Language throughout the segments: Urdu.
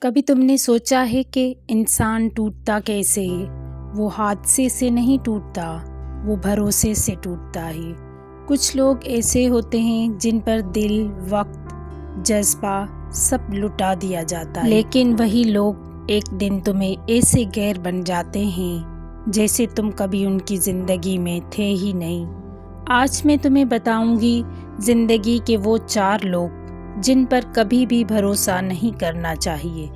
کبھی تم نے سوچا ہے کہ انسان ٹوٹتا کیسے ہے؟ وہ حادثے سے نہیں ٹوٹتا، وہ بھروسے سے ٹوٹتا ہے۔ کچھ لوگ ایسے ہوتے ہیں جن پر دل، وقت، جذبہ سب لٹا دیا جاتا ہے، لیکن وہی لوگ ایک دن تمہیں ایسے غیر بن جاتے ہیں جیسے تم کبھی ان کی زندگی میں تھے ہی نہیں۔ آج میں تمہیں بتاؤں گی زندگی کے وہ 4 لوگ جن پر کبھی بھی بھروسہ نہیں کرنا چاہیے۔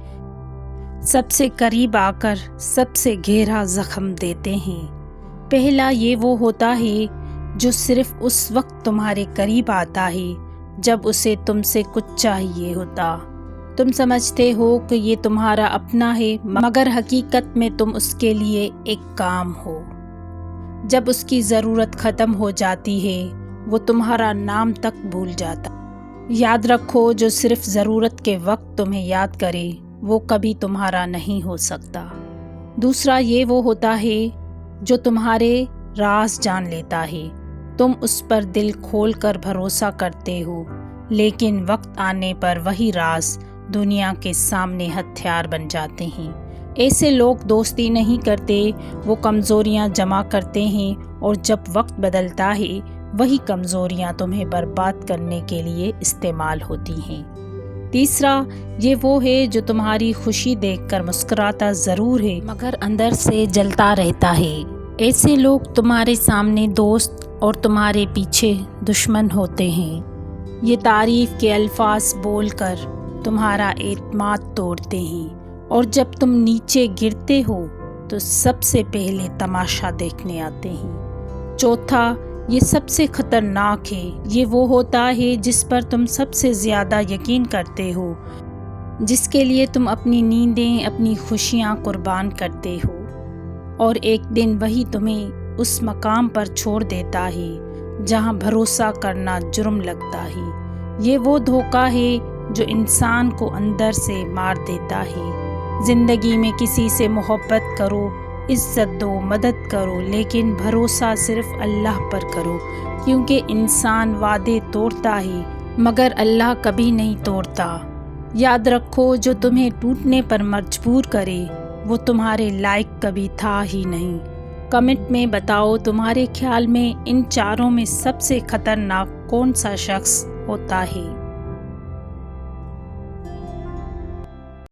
سب سے قریب آ کر سب سے گہرا زخم دیتے ہیں۔ پہلا یہ وہ ہوتا ہے جو صرف اس وقت تمہارے قریب آتا ہے جب اسے تم سے کچھ چاہیے ہوتا۔ تم سمجھتے ہو کہ یہ تمہارا اپنا ہے، مگر حقیقت میں تم اس کے لیے ایک کام ہو۔ جب اس کی ضرورت ختم ہو جاتی ہے وہ تمہارا نام تک بھول جاتا۔ یاد رکھو، جو صرف ضرورت کے وقت تمہیں یاد کرے وہ کبھی تمہارا نہیں ہو سکتا۔ دوسرا یہ وہ ہوتا ہے جو تمہارے راز جان لیتا ہے۔ تم اس پر دل کھول کر بھروسہ کرتے ہو، لیکن وقت آنے پر وہی راز دنیا کے سامنے ہتھیار بن جاتے ہیں۔ ایسے لوگ دوستی نہیں کرتے، وہ کمزوریاں جمع کرتے ہیں، اور جب وقت بدلتا ہے وہی کمزوریاں تمہیں برباد کرنے کے لیے استعمال ہوتی ہیں۔ تیسرا یہ وہ ہے جو تمہاری خوشی دیکھ کر مسکراتا ضرور ہے مگر اندر سے جلتا رہتا ہے۔ ایسے لوگ تمہارے سامنے دوست اور تمہارے پیچھے دشمن ہوتے ہیں۔ یہ تعریف کے الفاظ بول کر تمہارا اعتماد توڑتے ہیں، اور جب تم نیچے گرتے ہو تو سب سے پہلے تماشا دیکھنے آتے ہیں۔ چوتھا یہ سب سے خطرناک ہے، یہ وہ ہوتا ہے جس پر تم سب سے زیادہ یقین کرتے ہو، جس کے لیے تم اپنی نیندیں، اپنی خوشیاں قربان کرتے ہو، اور ایک دن وہی تمہیں اس مقام پر چھوڑ دیتا ہے جہاں بھروسہ کرنا جرم لگتا ہے۔ یہ وہ دھوکہ ہے جو انسان کو اندر سے مار دیتا ہے۔ زندگی میں کسی سے محبت کرو، عزت دو، مدد کرو، لیکن بھروسہ صرف اللہ پر کرو، کیونکہ انسان وعدے توڑتا ہے مگر اللہ کبھی نہیں توڑتا۔ یاد رکھو، جو تمہیں ٹوٹنے پر مجبور کرے وہ تمہارے لائق کبھی تھا ہی نہیں۔ کمنٹ میں بتاؤ تمہارے خیال میں ان 4 میں سب سے خطرناک کون سا شخص ہوتا ہے۔